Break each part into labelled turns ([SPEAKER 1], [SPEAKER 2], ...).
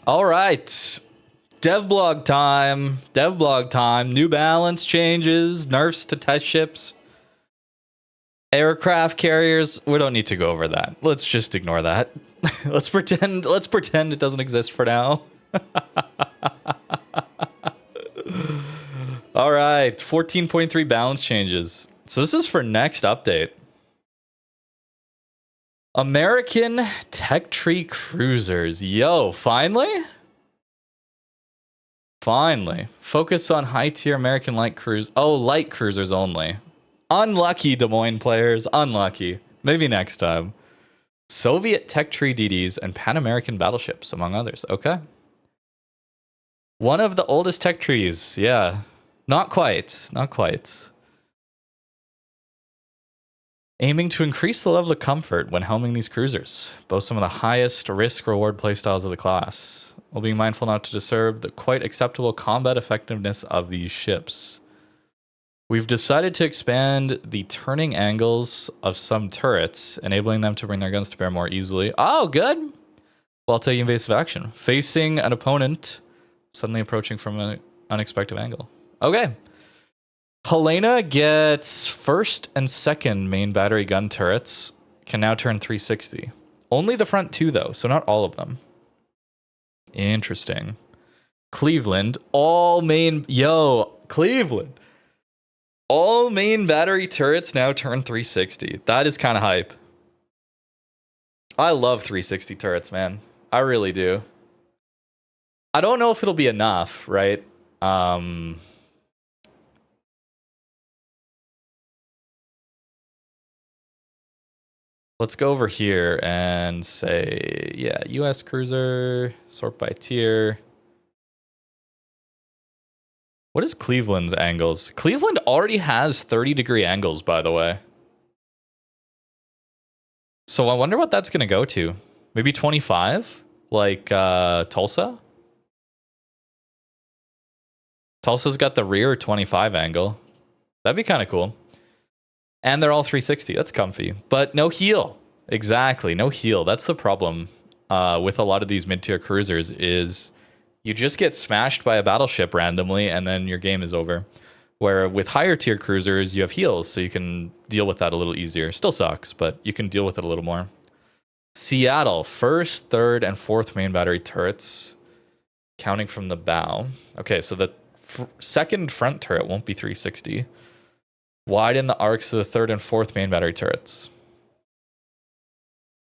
[SPEAKER 1] All right. Devblog time. Devblog time. New balance changes. Nerfs to test ships. Aircraft carriers. We don't need to go over that. Let's just ignore that. Let's pretend it doesn't exist for now. All right. 14.3 balance changes. So this is for next update. American Tech Tree Cruisers. Yo, finally? Finally. Focus on high-tier American light cruise. Oh, light cruisers only. Unlucky, Des Moines players. Unlucky. Maybe next time. Soviet Tech Tree DDs and Pan American battleships, among others. Okay. One of the oldest tech trees. Yeah. Not quite. Not quite. Aiming to increase the level of comfort when helming these cruisers. Boast some of the highest risk-reward playstyles of the class, while being mindful not to disturb the quite acceptable combat effectiveness of these ships. We've decided to expand the turning angles of some turrets, enabling them to bring their guns to bear more easily. Oh, good! While taking evasive action. Facing an opponent suddenly approaching from an unexpected angle. Okay. Helena gets first and second main battery gun turrets. Can now turn 360. Only the front two, though, so not all of them. Interesting. Cleveland, all main... Yo, Cleveland. All main battery turrets now turn 360. That is kind of hype. I love 360 turrets, man. I really do. I don't know if it'll be enough, right? Let's go over here and say, yeah, US cruiser, sort by tier. What is Cleveland's angles? Cleveland already has 30-degree angles, by the way. So I wonder what that's going to go to. Maybe 25? Like Tulsa? Tulsa's got the rear 25 angle. That'd be kind of cool. And they're all 360. That's comfy. But no heel. Exactly. No heel. That's the problem with a lot of these mid-tier cruisers is you just get smashed by a battleship randomly and then your game is over. Where with higher tier cruisers, you have heals, so you can deal with that a little easier. Still sucks, but you can deal with it a little more. Seattle, first, third, and fourth main battery turrets, counting from the bow. Okay, so the second front turret won't be 360. Widen the arcs of the third and fourth main battery turrets.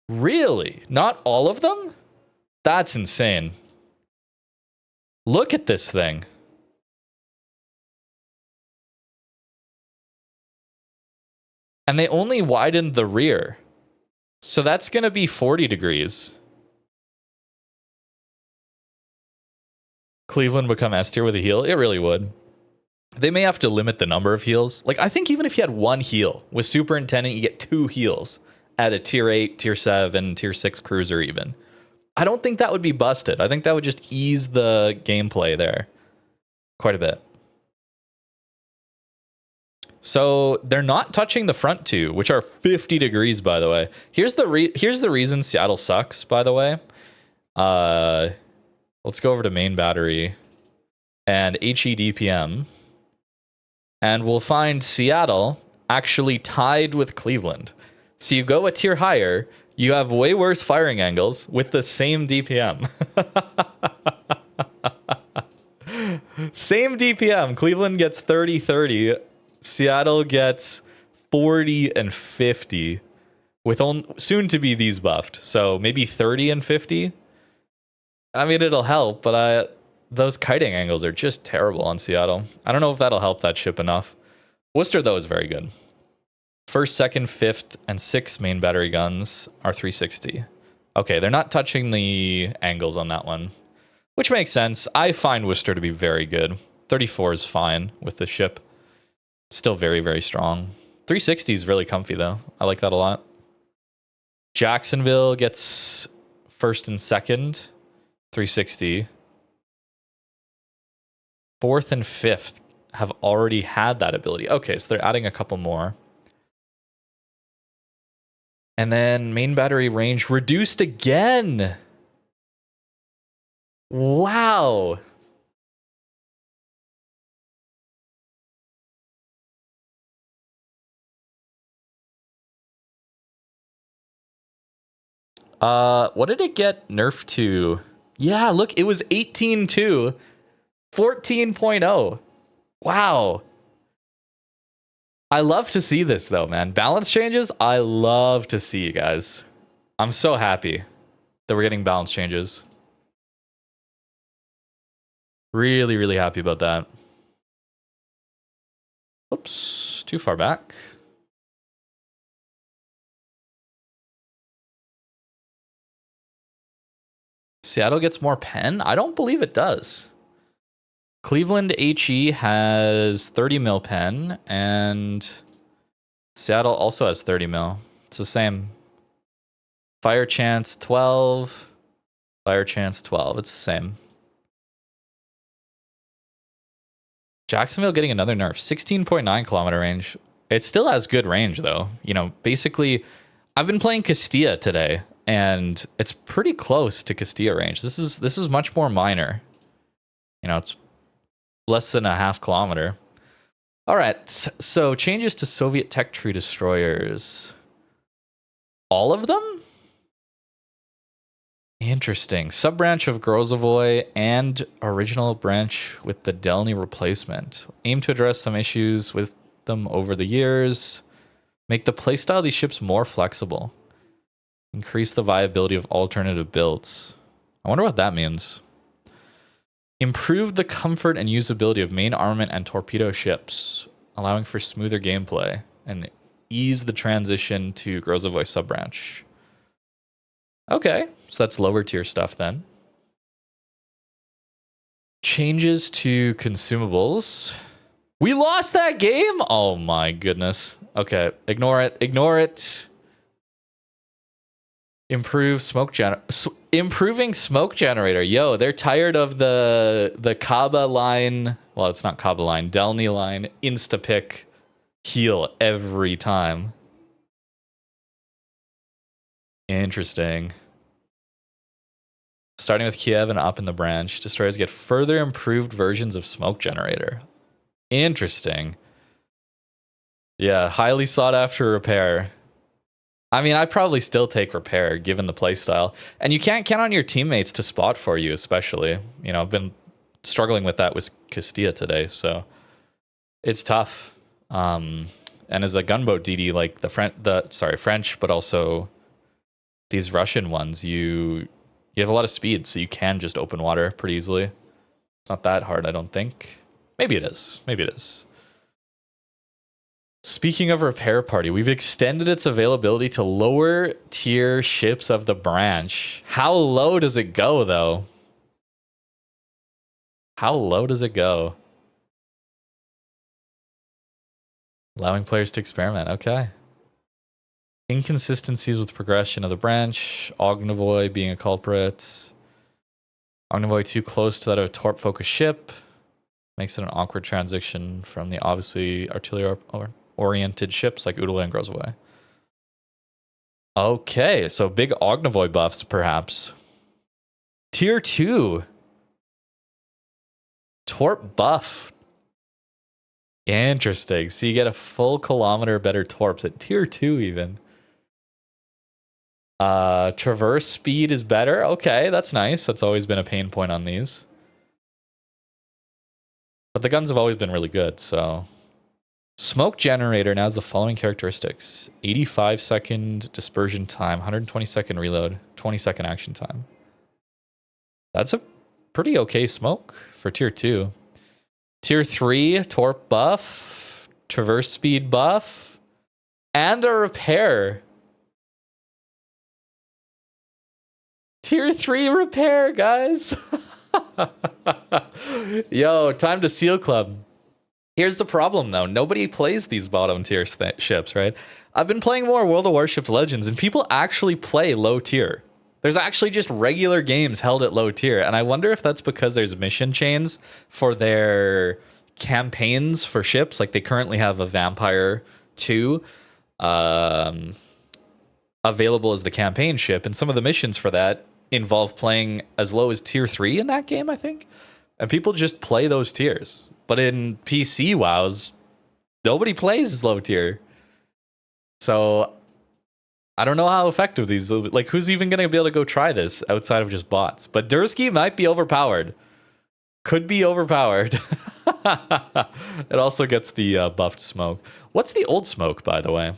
[SPEAKER 1] Really? Not all of them? That's insane. Look at this thing. And they only widened the rear. So that's going to be 40 degrees. Cleveland become S tier with a heal? It really would. They may have to limit the number of heals. Like, I think even if you had one heal, with Superintendent, you get 2 heals at a tier 8, tier 7, tier 6 cruiser even. I don't think that would be busted. I think that would just ease the gameplay there quite a bit. So they're not touching the front two, which are 50 degrees, by the way. Here's the reason Seattle sucks, by the way. Let's go over to main battery and HEDPM. And we'll find Seattle actually tied with Cleveland. So you go a tier higher, you have way worse firing angles with the same DPM. Same DPM. Cleveland gets 30-30. Seattle gets 40 and 50 with soon to be these buffed. So maybe 30 and 50. I mean, it'll help, but those kiting angles are just terrible on Seattle. I don't know if that'll help that ship enough. Worcester, though, is very good. First, second, fifth, and sixth main battery guns are 360. Okay, they're not touching the angles on that one, which makes sense. I find Worcester to be very good. 34 is fine with the ship. Still very, very strong. 360 is really comfy, though. I like that a lot. Jacksonville gets first and second, 360. Fourth and fifth have already had that ability. Okay, so they're adding a couple more. And then main battery range reduced again. Wow. What did it get nerfed to? Yeah, look, it was 18.2, 14.0. Wow. I love to see this though, man. Balance changes, I love to see, you guys. I'm so happy that we're getting balance changes. Really, really happy about that. Oops, too far back. Seattle gets more pen? I don't believe it does. Cleveland HE has 30 mil pen, and Seattle also has 30 mil. It's the same. Fire chance 12. Fire chance 12. It's the same. Jacksonville getting another nerf. 16.9 kilometer range. It still has good range, though. You know, basically, I've been playing Castilla today, and it's pretty close to Castilla range. This is much more minor. You know, it's less than a half kilometer. All right, so changes to Soviet tech tree destroyers. All of them? Interesting. Sub-branch of Grozovoy and original branch with the Delny replacement. Aim to address some issues with them over the years. Make the playstyle of these ships more flexible. Increase the viability of alternative builds. I wonder what that means. Improve the comfort and usability of main armament and torpedo ships, allowing for smoother gameplay and ease the transition to Grozovoy sub-branch. Okay, so that's lower tier stuff then. Changes to consumables. We lost that game? Oh my goodness. Okay, ignore it. Ignore it. Improving smoke generator. Yo, they're tired of the Kaba line. Well, it's not Kaba line. Delny line. Insta-pick heal every time. Interesting. Starting with Kiev and up in the branch, destroyers get further improved versions of smoke generator. Interesting. Yeah, highly sought after repair. I mean, I'd probably still take repair given the playstyle. And you can't count on your teammates to spot for you, especially. You know, I've been struggling with that with Castilla today, so it's tough. And as a gunboat DD, like French, but also these Russian ones, you have a lot of speed, so you can just open water pretty easily. It's not that hard, I don't think. Maybe it is. Maybe it is. Speaking of repair party, we've extended its availability to lower tier ships of the branch. How low does it go, though? How low does it go? Allowing players to experiment. Okay. Inconsistencies with progression of the branch. Ognavoy being a culprit. Ognavoy too close to that of a torp-focused ship. Makes it an awkward transition from the obviously artillery-oriented ships like Udala and Grozovoy. Okay, so big Ognavoy buffs, perhaps. Tier 2. Torp buff. Interesting. So you get a full kilometer better torps at tier 2 even. Traverse speed is better. Okay, that's nice. That's always been a pain point on these. But the guns have always been really good, so... Smoke generator now has the following characteristics. 85-second dispersion time, 120-second reload, 20-second action time. That's a pretty okay smoke for tier 2. Tier 3, torp buff, traverse speed buff, and a repair. Tier 3 repair, guys. Yo, time to seal club. Here's the problem, though. Nobody plays these bottom tier ships, right? I've been playing more World of Warships Legends, and people actually play low tier. There's actually just regular games held at low tier, and I wonder if that's because there's mission chains for their campaigns for ships. Like they currently have a Vampire 2 available as the campaign ship, and some of the missions for that involve playing as low as tier 3 in that game, I think. And people just play those tiers. But in PC WoWs, nobody plays low tier. So I don't know how effective these, like, who's even going to be able to go try this outside of just bots? But Dursky might be overpowered. Could be overpowered. It also gets the buffed smoke. What's the old smoke, by the way?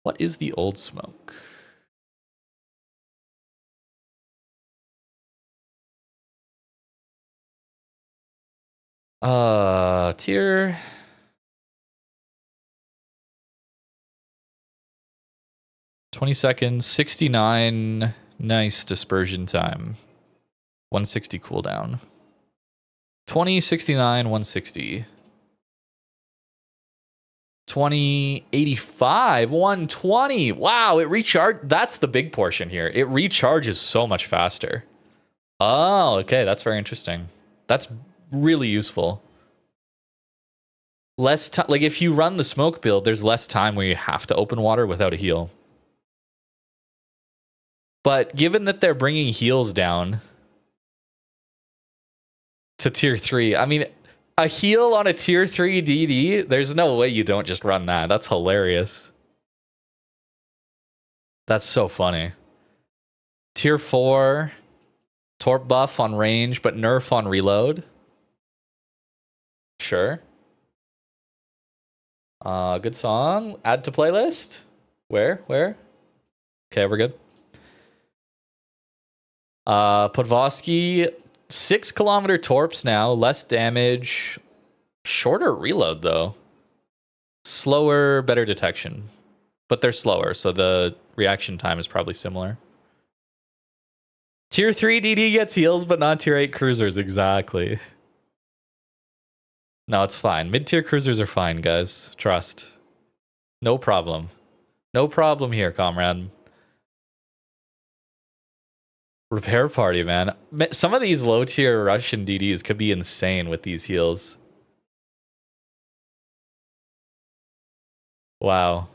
[SPEAKER 1] What is the old smoke? Tier 20 seconds, 69 nice dispersion time. 160 cooldown. 20, 69, 160. 20, 85, 120. Wow, it recharged. That's the big portion here. It recharges so much faster. Oh, okay. That's very interesting. That's really useful. Less time. Like, if you run the smoke build, there's less time where you have to open water without a heal. But given that they're bringing heals down to tier 3, I mean, a heal on a tier 3 DD, there's no way you don't just run that. That's hilarious. That's so funny. Tier 4, torp buff on range, but nerf on reload. Sure. Good song. Add to playlist. Where? Okay, we're good. Podvosky, 6 kilometer torps now, less damage, shorter reload though. Slower, better detection. But they're slower, so the reaction time is probably similar. Tier 3 DD gets heals, but not tier 8 cruisers, exactly. No, it's fine. Mid-tier cruisers are fine, guys. Trust. No problem. No problem here, comrade. Repair party, man. Some of these low-tier Russian DDs could be insane with these heals. Wow.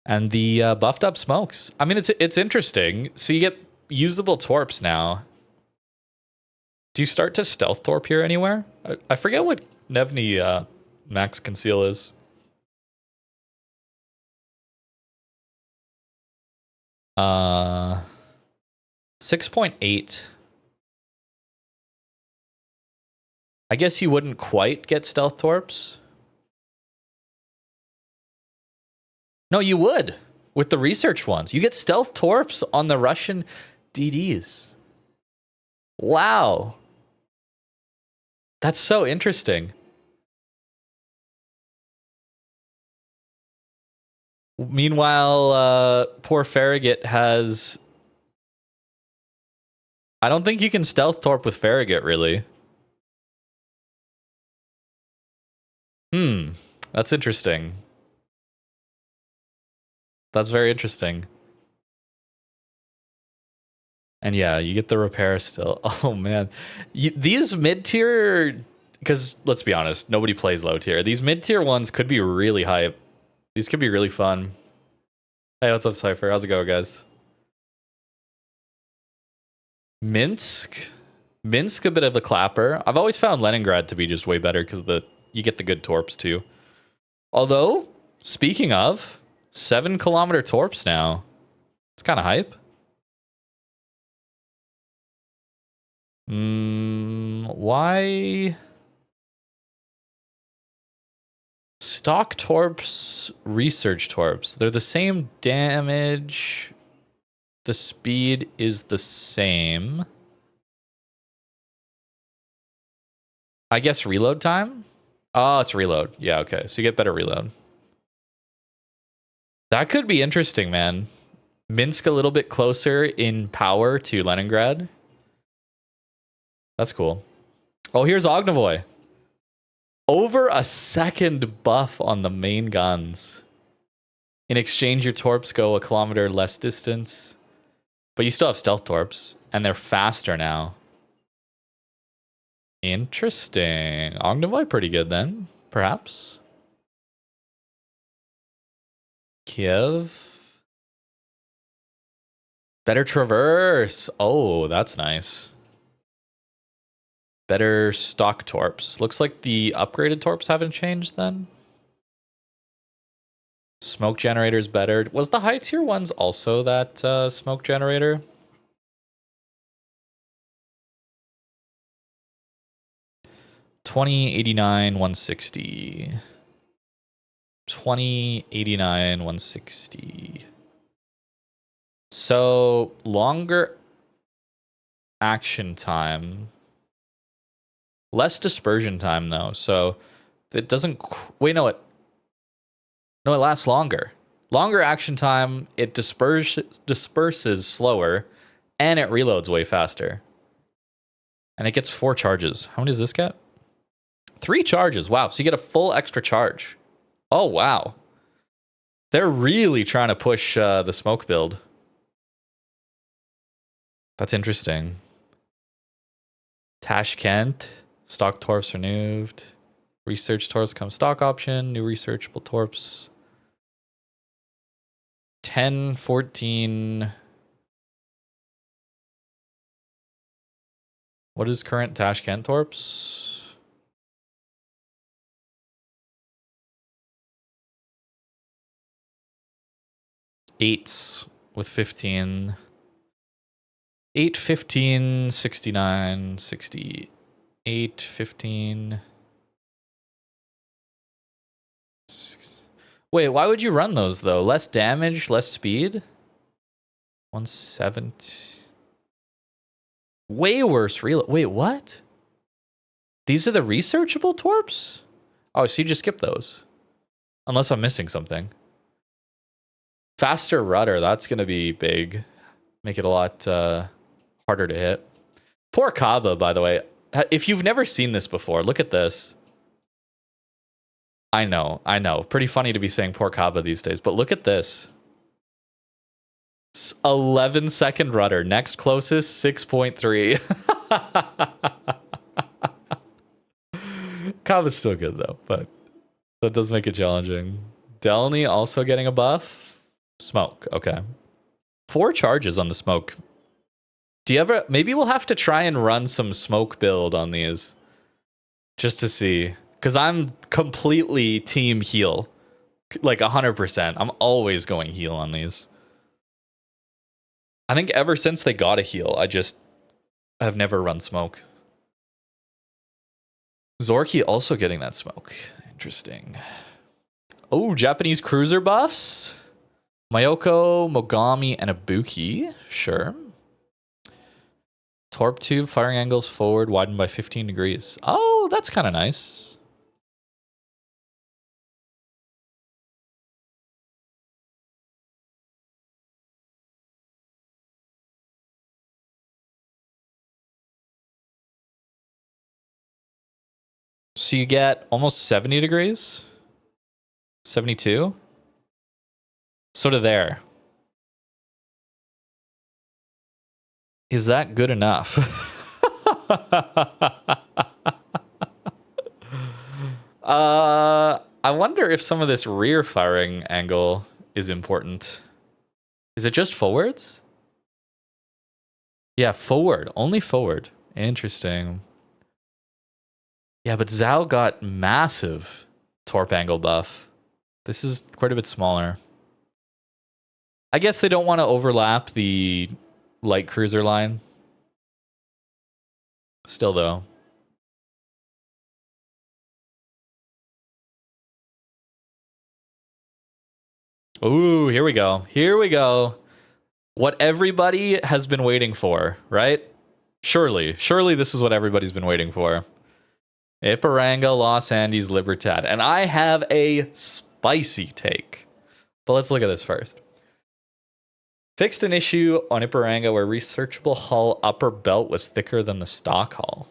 [SPEAKER 1] And the buffed up smokes. I mean, it's interesting. So you get usable torps now. Do you start to stealth torp here anywhere? I forget what Nevny max conceal is. Uh, 6.8. I guess you wouldn't quite get stealth torps. No, you would. With the research ones. You get stealth torps on the Russian DDs. Wow. That's so interesting. Meanwhile, poor Farragut has... I don't think you can stealth torp with Farragut, really. That's interesting. That's very interesting. And yeah, you get the repair still. Oh, man. These mid-tier... Because, let's be honest, nobody plays low-tier. These mid-tier ones could be really hype. These could be really fun. Hey, what's up, Cypher? How's it going, guys? Minsk? Minsk, a bit of a clapper. I've always found Leningrad to be just way better because you get the good torps, too. Although, speaking of, 7 kilometer torps now. It's kind of hype. Why? Stock torps, research torps. They're the same damage. The speed is the same. I guess reload time? Oh, it's reload. Yeah, okay. So you get better reload. That could be interesting, man. Minsk a little bit closer in power to Leningrad. That's cool. Oh, here's Ognavoy. Over a second buff on the main guns. In exchange, your torps go a kilometer less distance. But you still have stealth torps. And they're faster now. Interesting. Ognavoy pretty good then. Perhaps. Kiev. Better traverse. Oh, that's nice. Better stock torps. Looks like the upgraded torps haven't changed then. Smoke generator's better. Was the high tier ones also that smoke generator? $20.89 $160. $20.89 $160. So longer action time, less dispersion time though. So it doesn't. Wait, no, it lasts longer. Longer action time. It disperses slower, and it reloads way faster. And it gets 4 charges. How many does this get? 3 charges. Wow. So you get a full extra charge. Oh, wow. They're really trying to push the smoke build. That's interesting. Tashkent. Stock torps renewed. Research torps come stock option. New researchable torps. 10, 14. What is current Tashkent torps? 8s with 15. 8, 15, 69, 60. 8, 15. 6. Wait, why would you run those though? Less damage, less speed? 170. Way worse reload. Wait, what? These are the researchable torps? Oh, so you just skip those. Unless I'm missing something. Faster rudder, that's going to be big. Make it a lot harder to hit. Poor Kaba, by the way. If you've never seen this before, look at this. I know. Pretty funny to be saying poor Kaba these days, but look at this. 11-second rudder. Next closest, 6.3. Kaba's still good, though, but that does make it challenging. Delny also getting a buff. Smoke, okay. 4 charges on the smoke. Do you ever... Maybe we'll have to try and run some smoke build on these. Just to see. Because I'm completely team heal. Like 100%. I'm always going heal on these. I think ever since they got a heal, I have never run smoke. Zorki also getting that smoke. Interesting. Oh, Japanese cruiser buffs. Mayoko, Mogami, and Ibuki. Sure. Torp tube, firing angles forward, widened by 15 degrees. Oh, that's kind of nice. So you get almost 70 degrees? 72? Sort of there. Is that good enough? I wonder if some of this rear firing angle is important. Is it just forwards? Yeah, forward. Only forward. Interesting. Yeah, but Zhao got massive torp angle buff. This is quite a bit smaller. I guess they don't want to overlap the light cruiser line. Still, though. Ooh, here we go. Here we go. What everybody has been waiting for, right? Surely this is what everybody's been waiting for. Iparanga, Los Andes, Libertad. And I have a spicy take. But let's look at this first. Fixed an issue on Iparanga where researchable hull upper belt was thicker than the stock hull.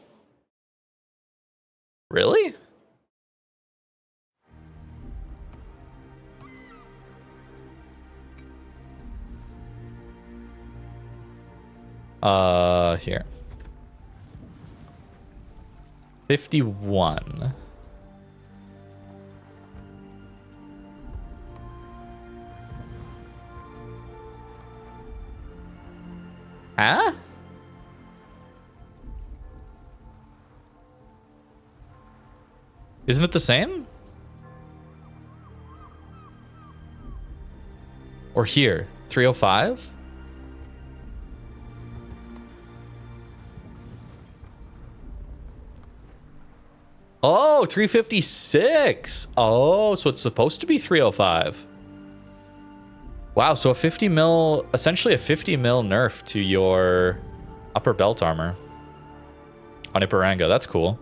[SPEAKER 1] Really? Here. 51. Huh? Isn't it the same? Or here, 305? Oh, 356. Oh, so it's supposed to be 305. Wow, so a 50 mil, essentially a 50 mil nerf to your upper belt armor on Iparanga. That's cool.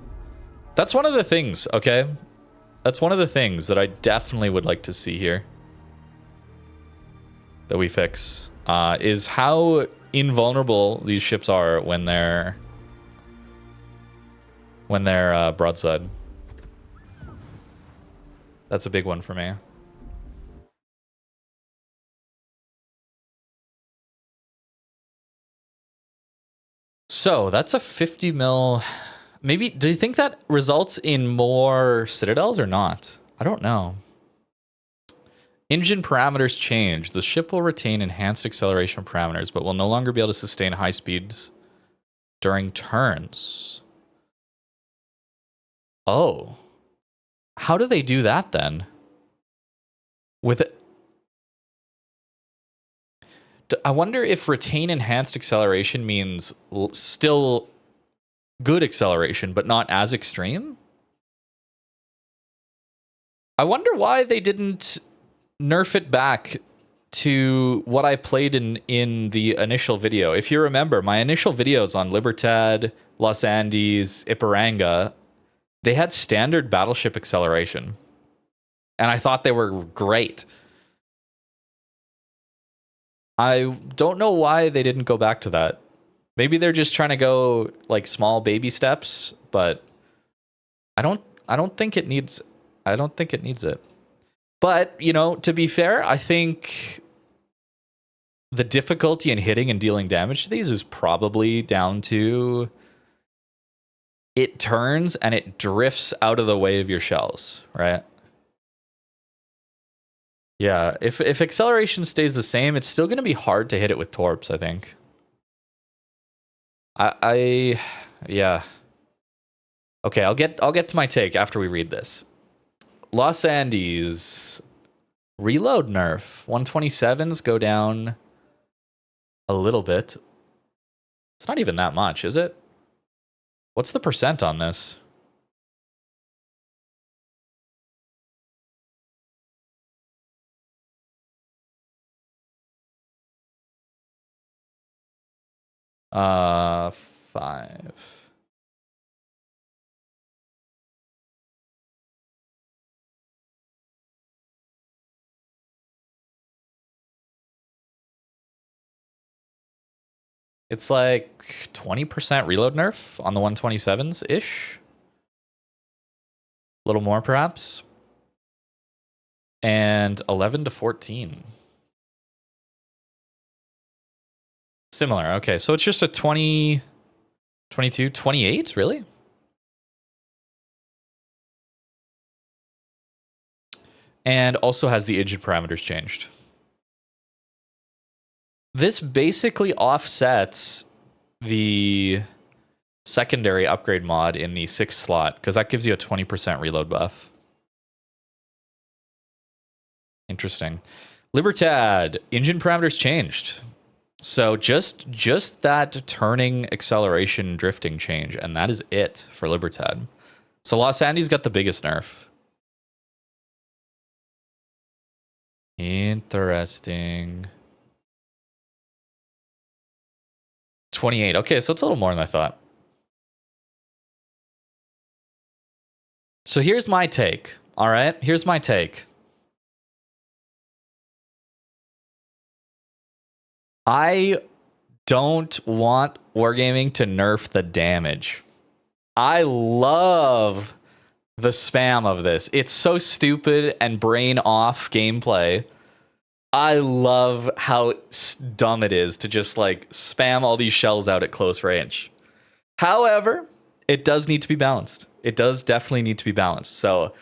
[SPEAKER 1] That's one of the things, okay? That's one of the things that I definitely would like to see here. That we fix. Is how invulnerable these ships are when they're broadside. That's a big one for me. So that's a 50 mil. Maybe, do you think that results in more citadels or not? I don't know. Engine parameters change. The ship will retain enhanced acceleration parameters, but will no longer be able to sustain high speeds during turns. Oh. How do they do that then? With it. I wonder if retain enhanced acceleration means still good acceleration, but not as extreme. I wonder why they didn't nerf it back to what I played in the initial video. If you remember, my initial videos on Libertad, Los Andes, Iparanga, they had standard battleship acceleration. And I thought they were great. I don't know why they didn't go back to that. Maybe they're just trying to go like small baby steps, but I don't think it needs it. But, you know, to be fair, I think the difficulty in hitting and dealing damage to these is probably down to it turns and it drifts out of the way of your shells, right? Yeah, if acceleration stays the same, it's still going to be hard to hit it with torps, I think. Yeah. Okay, I'll get to my take after we read this. Los Andes reload nerf. 127s go down a little bit. It's not even that much, is it? What's the percent on this? Uh, 5. It's like 20% reload nerf on the 127s-ish. A little more, perhaps. And 11 to 14. Similar. Okay, so it's just a 20, 22, 28, really? And also has the engine parameters changed. This basically offsets the secondary upgrade mod in the 6th slot, because that gives you a 20% reload buff. Interesting. Libertad, engine parameters changed. So just that turning, acceleration, drifting change, and that is it for Libertad. So Los Andes got the biggest nerf. Interesting. 28. Okay, so it's a little more than I thought. So here's my take. All right, here's my take. I don't want Wargaming to nerf the damage. I love the spam of this. It's so stupid and brain off gameplay. I love how dumb it is to just like spam all these shells out at close range. However, it does need to be balanced. It does definitely need to be balanced. So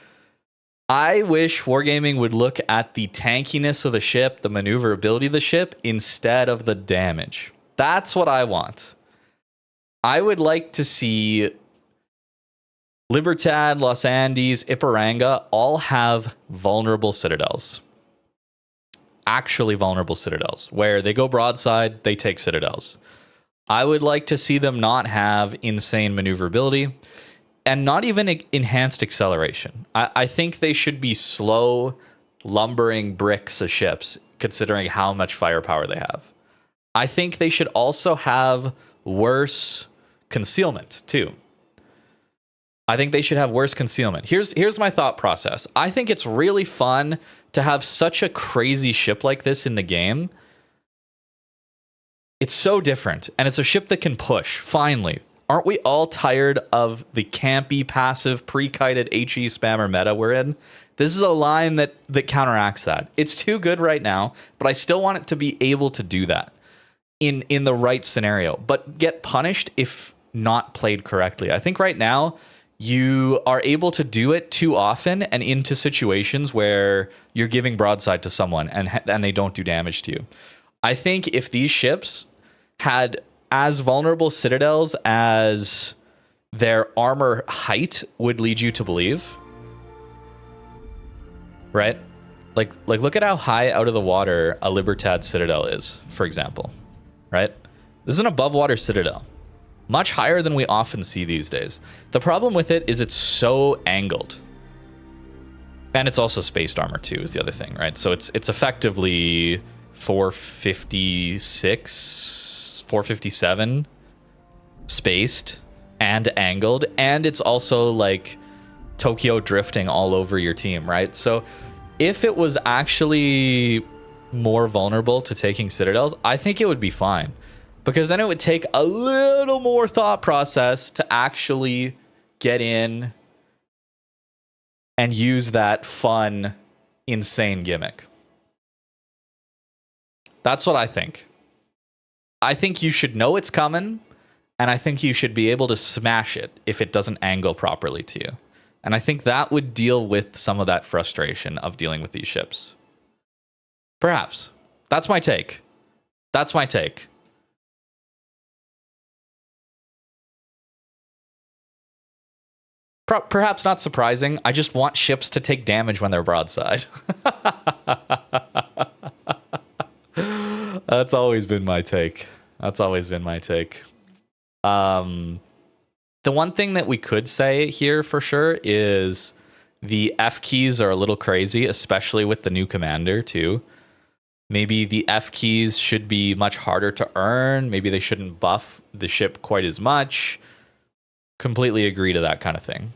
[SPEAKER 1] I wish Wargaming would look at the tankiness of the ship, the maneuverability of the ship, instead of the damage. That's what I want. I would like to see Libertad, Los Andes, Iparanga all have vulnerable citadels. Actually vulnerable citadels, where they go broadside, they take citadels. I would like to see them not have insane maneuverability and not even enhanced acceleration. I think they should be slow, lumbering bricks of ships, considering how much firepower they have. I think they should also have worse concealment, too. I think they should have worse concealment. Here's my thought process. I think it's really fun to have such a crazy ship like this in the game. It's so different, and it's a ship that can push, finally. Aren't we all tired of the campy, passive, pre-kited HE spammer meta we're in? This is a line that counteracts that. It's too good right now, but I still want it to be able to do that in the right scenario, but get punished if not played correctly. I think right now, you are able to do it too often and into situations where you're giving broadside to someone and they don't do damage to you. I think if these ships had as vulnerable citadels as their armor height would lead you to believe, right? Like look at how high out of the water a Libertad citadel is, for example, right? This is an above water citadel. Much higher than we often see these days. The problem with it is it's so angled. And it's also spaced armor too, is the other thing, right? So it's effectively 456, 457 spaced and angled. And it's also like Tokyo drifting all over your team, right? So if it was actually more vulnerable to taking citadels, I think it would be fine. Because then it would take a little more thought process to actually get in and use that fun, insane gimmick. That's what I think. I think you should know it's coming, and I think you should be able to smash it if it doesn't angle properly to you. And I think that would deal with some of that frustration of dealing with these ships. Perhaps. That's my take. That's my take. Perhaps not surprising. I just want ships to take damage when they're broadside. That's always been my take. That's always been my take. The one thing that we could say here for sure is the F keys are a little crazy, especially with the new commander too. Maybe the F keys should be much harder to earn. Maybe they shouldn't buff the ship quite as much. Completely agree to that kind of thing.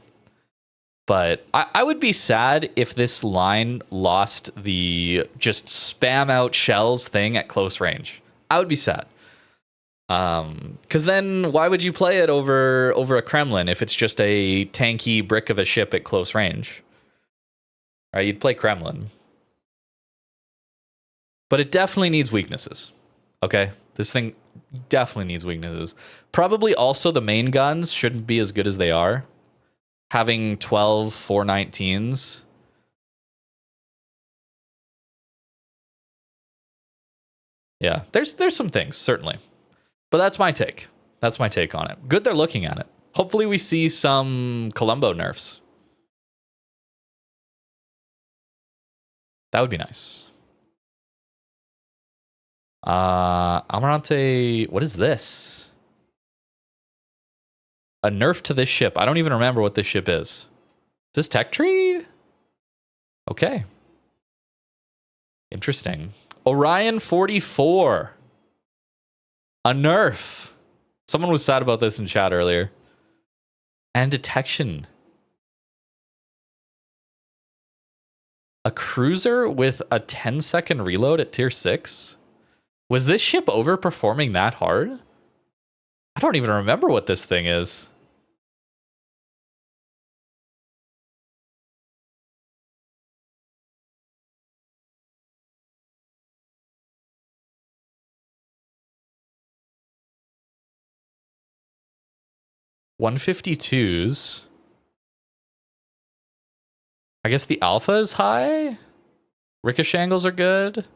[SPEAKER 1] But I would be sad if this line lost the just spam out shells thing at close range. I would be sad. Because then why would you play it over a Kremlin if it's just a tanky brick of a ship at close range? All right, you'd play Kremlin. But it definitely needs weaknesses. Okay? This thing definitely needs weaknesses. Probably also the main guns shouldn't be as good as they are. Having 12 419s. Yeah, there's some things, certainly. But that's my take. That's my take on it. Good they're looking at it. Hopefully we see some Colombo nerfs. That would be nice. Amarante, what is this? A nerf to this ship. I don't even remember what this ship is. Is this Tech Tree? Okay. Interesting. Orion 44. A nerf. Someone was sad about this in chat earlier. And detection. A cruiser with a 10-second reload at tier 6? Was this ship overperforming that hard? I don't even remember what this thing is. $152s. I guess the alpha is high. Ricochet angles are good.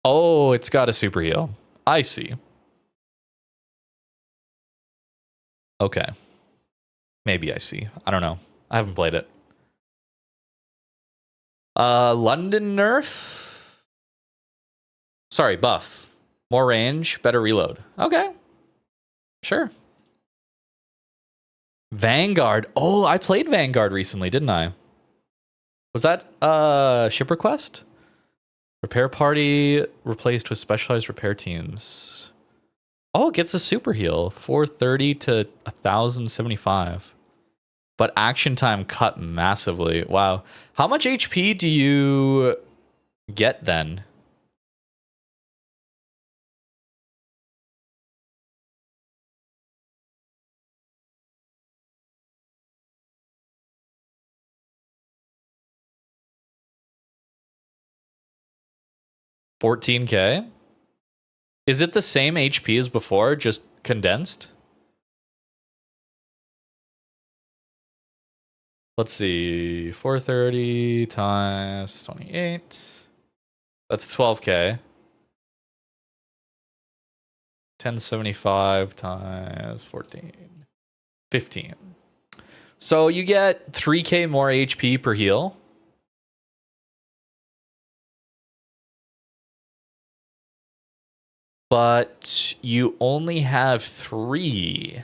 [SPEAKER 1] Oh, it's got a super heal. I see. Okay. Maybe I see. I don't know. I haven't played it. London nerf? Sorry, buff. More range, better reload. Okay. Sure. Vanguard. Oh, I played Vanguard recently, didn't I? Was that ship request? Repair party replaced with specialized repair teams. Oh, it gets a super heal. 430 to 1075. But action time cut massively. Wow. How much HP do you get then? $14K? Is it the same HP as before, just condensed? Let's see. 430 times 28. That's 12K. 1075 times 14. 15. So you get 3K more HP per heal. But you only have 3.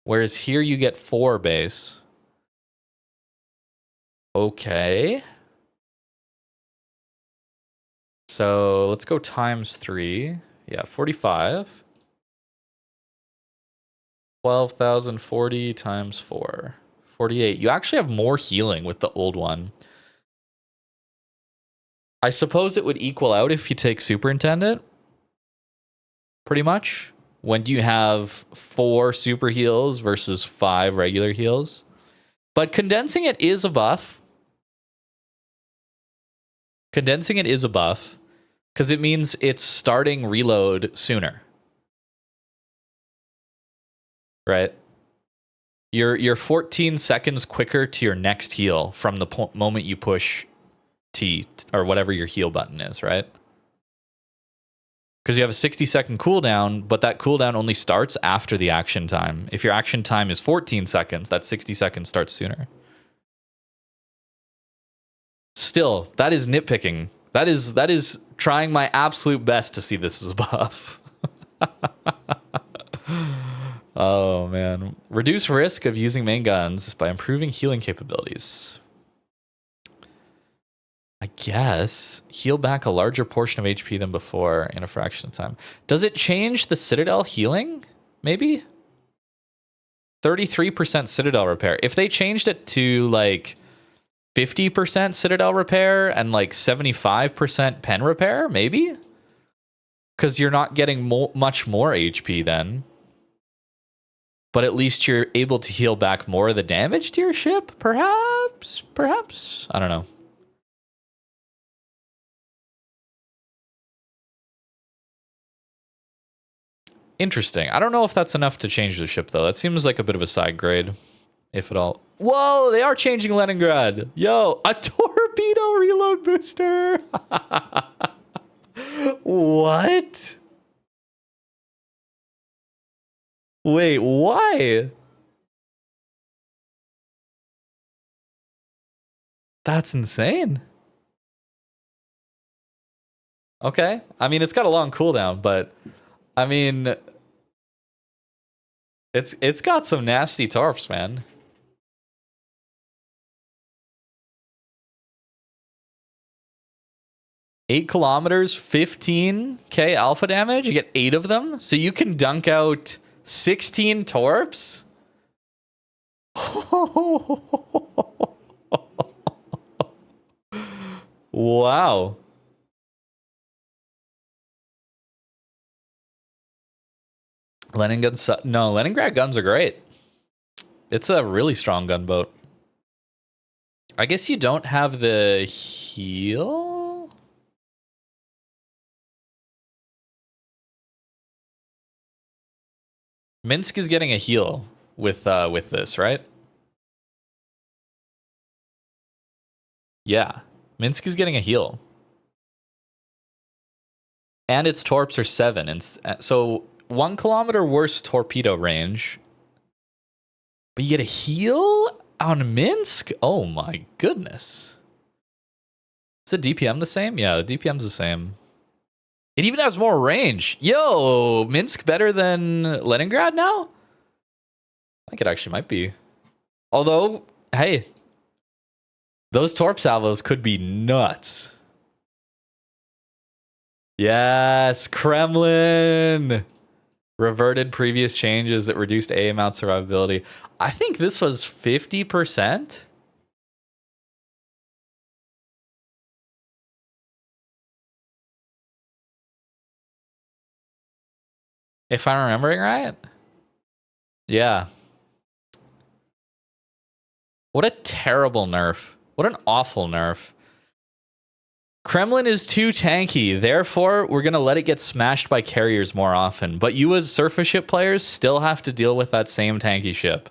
[SPEAKER 1] Whereas here you get 4 base. Okay. So let's go times 3. Yeah, 45. 12,040 times 4. 48. You actually have more healing with the old one. I suppose it would equal out if you take Superintendent. Pretty much. When do you have 4 super heals versus 5 regular heals? But condensing it is a buff. Condensing it is a buff. Because it means it's starting reload sooner. Right? You're 14 seconds quicker to your next heal from the moment you push T or whatever your heal button is, right? Because you have a 60-second cooldown, but that cooldown only starts after the action time. If your action time is 14 seconds, that 60 seconds starts sooner. Still, that is nitpicking. That is trying my absolute best to see this as a buff. Oh, man. Reduce risk of using main guns by improving healing capabilities. I guess. Heal back a larger portion of HP than before in a fraction of time. Does it change the Citadel healing? Maybe? 33% Citadel repair. If they changed it to like 50% Citadel repair and like 75% pen repair, maybe? Because you're not getting much more HP then. But at least you're able to heal back more of the damage to your ship? Perhaps? Perhaps? I don't know. Interesting. I don't know if that's enough to change the ship, though. That seems like a bit of a side grade, if at all. Whoa, they are changing Leningrad. Yo, a torpedo reload booster. What? Wait, why? That's insane. Okay. I mean, it's got a long cooldown, but I mean, it's got some nasty torps, man. Eight kilometers, 15K alpha damage. You get 8 of them. So you can dunk out 16 torps. Wow. Leningrad guns are great. It's a really strong gunboat. I guess you don't have the heal? Minsk is getting a heal with this, right? Yeah. Minsk is getting a heal. And its torps are 7. And so 1 kilometer worse torpedo range. But you get a heal on Minsk? Oh my goodness. Is the DPM the same? Yeah, the DPM's the same. It even has more range. Yo, Minsk better than Leningrad now? I think it actually might be. Although, hey, those torp salvos could be nuts. Yes, Kremlin. Reverted previous changes that reduced A amount survivability. I think this was 50%. If I'm remembering right. Yeah. What a terrible nerf. What an awful nerf. Kremlin is too tanky. Therefore, we're going to let it get smashed by carriers more often. But you as surface ship players still have to deal with that same tanky ship.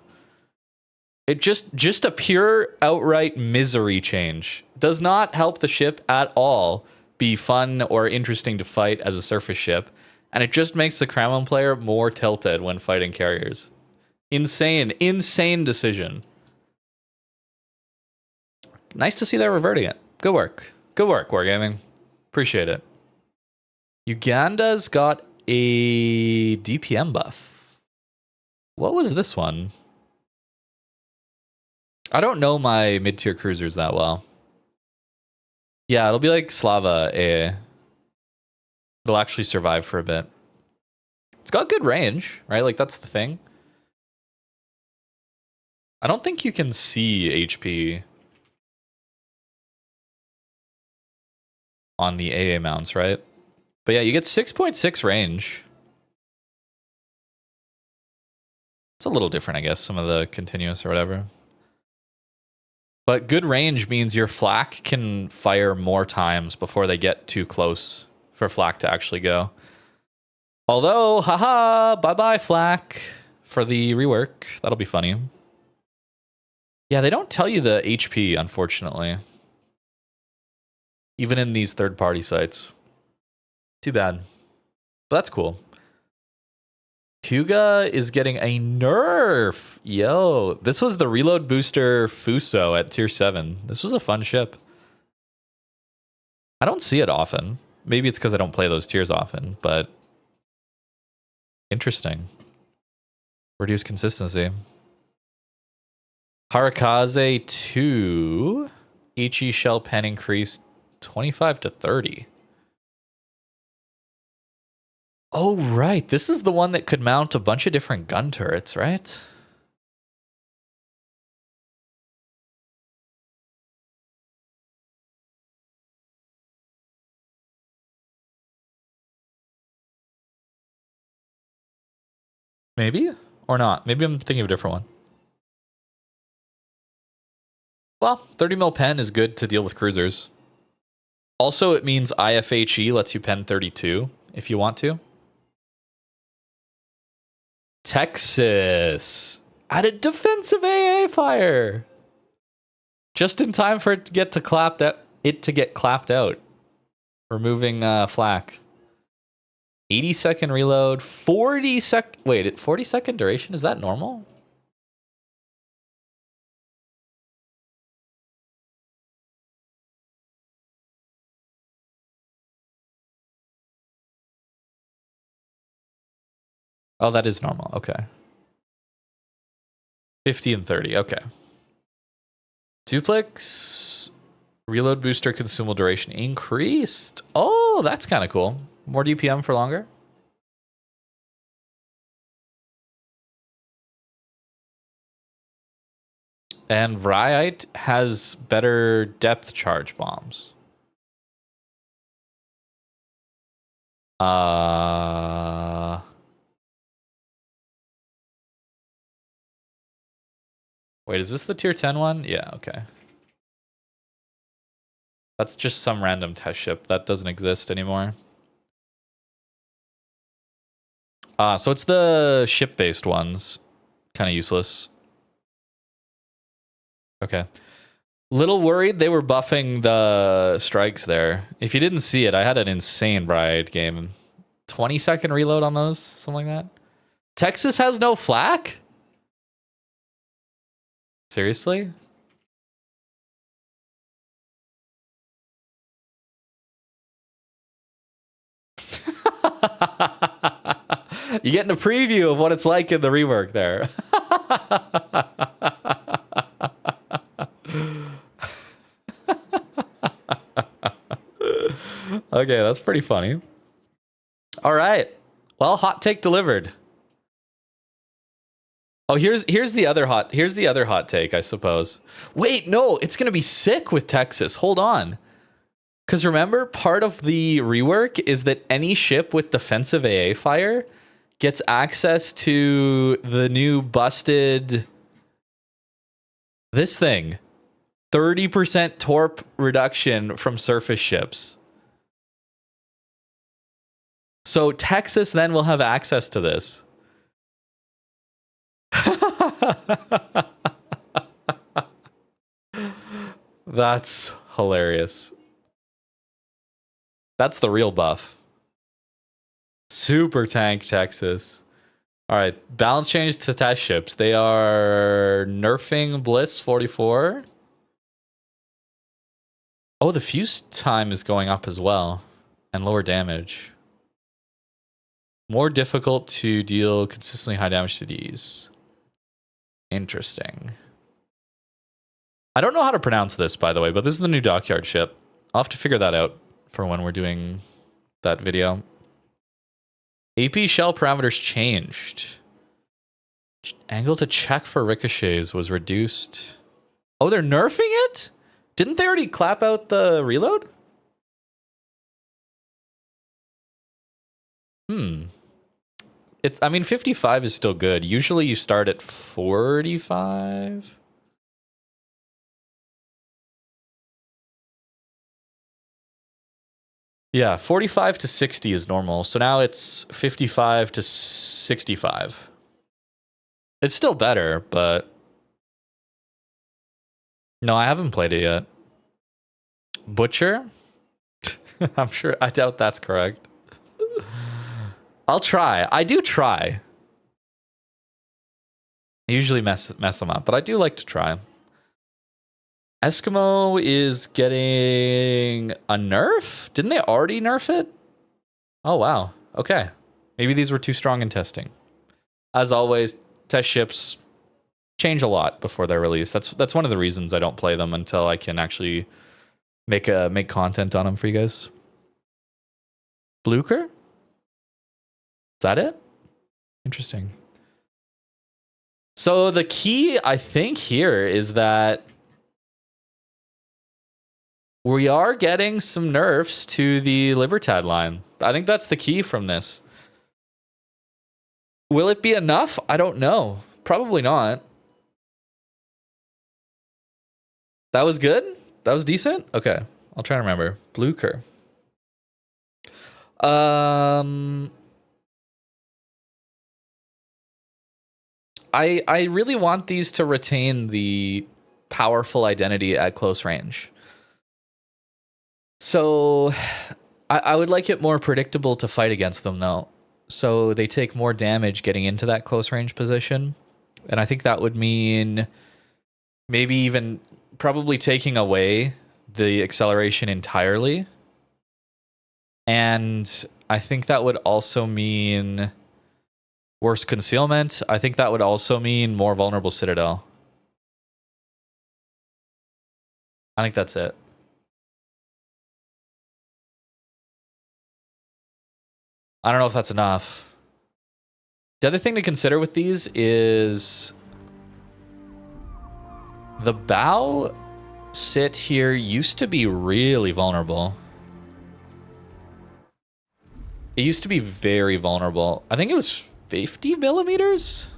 [SPEAKER 1] It just a pure outright misery change. Does not help the ship at all be fun or interesting to fight as a surface ship. And it just makes the Kremlin player more tilted when fighting carriers. Insane decision. Nice to see they're reverting it. Good work. Good work, Wargaming. Appreciate it. Uganda's got a DPM buff. What was this one? I don't know my mid-tier cruisers that well. Yeah, it'll be like Slava AA. It'll actually survive for a bit. It's got good range, right? Like, that's the thing. I don't think you can see HP on the AA mounts, right? But yeah, you get 6.6 range. It's a little different, I guess, some of the continuous or whatever. But good range means your flak can fire more times before they get too close for flak to actually go. Although, haha, bye-bye flak for the rework. That'll be funny. Yeah, they don't tell you the HP, unfortunately. Even in these third-party sites. Too bad. But that's cool. Hyuga is getting a nerf. Yo, this was the reload booster Fuso at tier 7. This was a fun ship. I don't see it often. Maybe it's because I don't play those tiers often, but interesting. Reduce consistency. Harakaze 2. Ichi shell pen increased 25 to 30. Oh, right. This is the one that could mount a bunch of different gun turrets, right? Maybe? Or not. Maybe I'm thinking of a different one. Well, 30 mil pen is good to deal with cruisers. Also, it means IFHE lets you pen 32 if you want to. Texas added defensive AA fire just in time for it to get clapped out. Removing flak. 80-second reload, 40-second duration. Is that normal? Oh, that is normal. Okay. 50 and 30. Okay. Duplex reload booster consumable duration increased. Oh, that's kind of cool. More DPM for longer. And Vriite has better depth charge bombs. Wait, is this the tier 10 one? Yeah, okay. That's just some random test ship. That doesn't exist anymore. So it's the ship-based ones. Kind of useless. Okay. Little worried they were buffing the strikes there. If you didn't see it, I had an insane Bride game. 20-second reload on those, something like that. Texas has no flak? Seriously? You getting a preview of what it's like in the rework there. Okay, that's pretty funny. All right. Well, hot take delivered. Oh, here's the other hot take, I suppose. Wait, no, it's gonna be sick with Texas. Hold on. Because remember, part of the rework is that any ship with defensive AA fire gets access to the new busted this thing. 30% torp reduction from surface ships. So Texas then will have access to this. That's hilarious. That's the real buff. Super tank Texas. All right, balance change to test ships. They are nerfing Bliss 44. Oh, the fuse time is going up as well, and lower damage. More difficult to deal consistently high damage to these. Interesting. I don't know how to pronounce this, by the way, but this is the new dockyard ship. I'll have to figure that out for when we're doing that video. AP shell parameters changed. Angle to check for ricochets was reduced. Oh, they're nerfing it? Didn't they already clap out the reload? I mean, 55 is still good. Usually you start at 45. Yeah, 45 to 60 is normal. So now it's 55 to 65. It's still better, but no, I haven't played it yet. Butcher? I doubt that's correct. I'll try. I do try. I usually mess them up, but I do like to try. Eskimo is getting a nerf? Didn't they already nerf it? Oh, wow. Okay. Maybe these were too strong in testing. As always, test ships change a lot before they're released. That's one of the reasons I don't play them until I can actually make content on them for you guys. Blucher? Is that it? Interesting. So the key, I think, here is that we are getting some nerfs to the Libertad line. I think that's the key from this. Will it be enough? I don't know. Probably not. That was good? That was decent? Okay. I'll try to remember. Blucher. I really want these to retain the powerful identity at close range. So I would like it more predictable to fight against them, though. So they take more damage getting into that close range position. And I think that would mean maybe even probably taking away the acceleration entirely. And I think that would also mean worse concealment. I think that would also mean more vulnerable citadel. I think that's it. I don't know if that's enough. The other thing to consider with these is the bow sit here used to be really vulnerable. It used to be very vulnerable. I think it was 50 millimeters.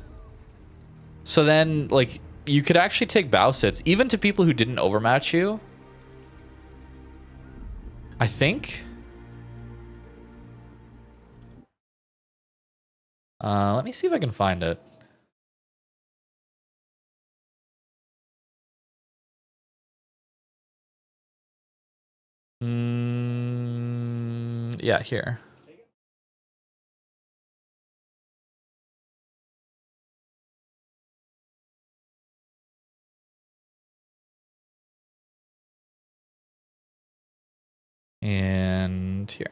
[SPEAKER 1] So then, like, you could actually take bow sits, even to people who didn't overmatch you. I think. Let me see if I can find it. Yeah, here. And here.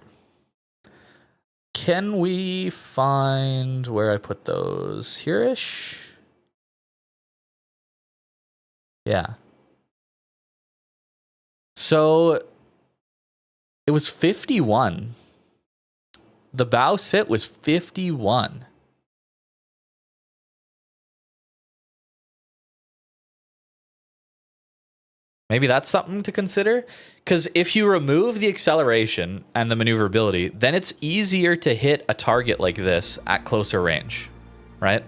[SPEAKER 1] Can we find where I put those? Here-ish? Yeah. So it was 51. The bow sit was 51. Maybe that's something to consider. Because if you remove the acceleration and the maneuverability, then it's easier to hit a target like this at closer range, right?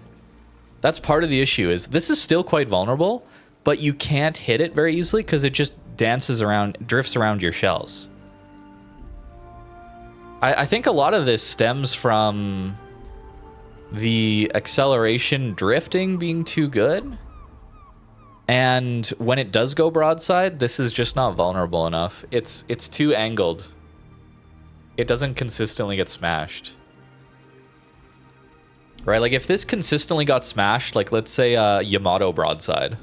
[SPEAKER 1] That's part of the issue. Is this is still quite vulnerable, but you can't hit it very easily because it just dances around, drifts around your shells. I think a lot of this stems from the acceleration drifting being too good. And when it does go broadside, this is just not vulnerable enough. It's too angled. It doesn't consistently get smashed. Right, like if this consistently got smashed, like let's say Yamato broadside.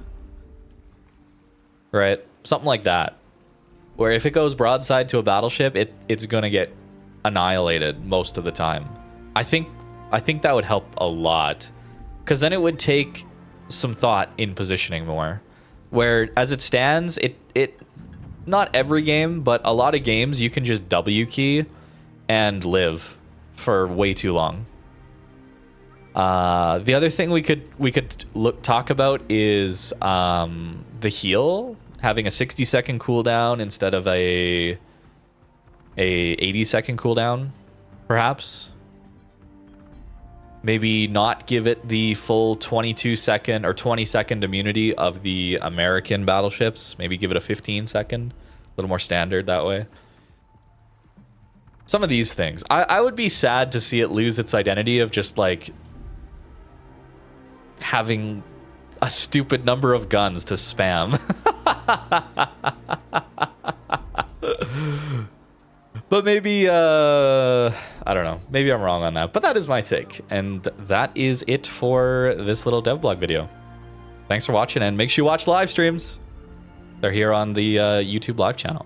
[SPEAKER 1] Right, something like that. Where if it goes broadside to a battleship, it's gonna get annihilated most of the time. I think that would help a lot. Because then it would take some thought in positioning more, where as it stands, it not every game, but a lot of games you can just W key and live for way too long. The other thing we could talk about is the heal having a 60-second cooldown instead of a 80-second cooldown, perhaps. Maybe not give it the full 22-second or 20-second immunity of the American battleships. Maybe give it a 15-second. A little more standard that way. Some of these things. I would be sad to see it lose its identity of just, like, having a stupid number of guns to spam. But maybe, I don't know. Maybe I'm wrong on that. But that is my take. And that is it for this little devblog video. Thanks for watching, and make sure you watch live streams. They're here on the YouTube live channel.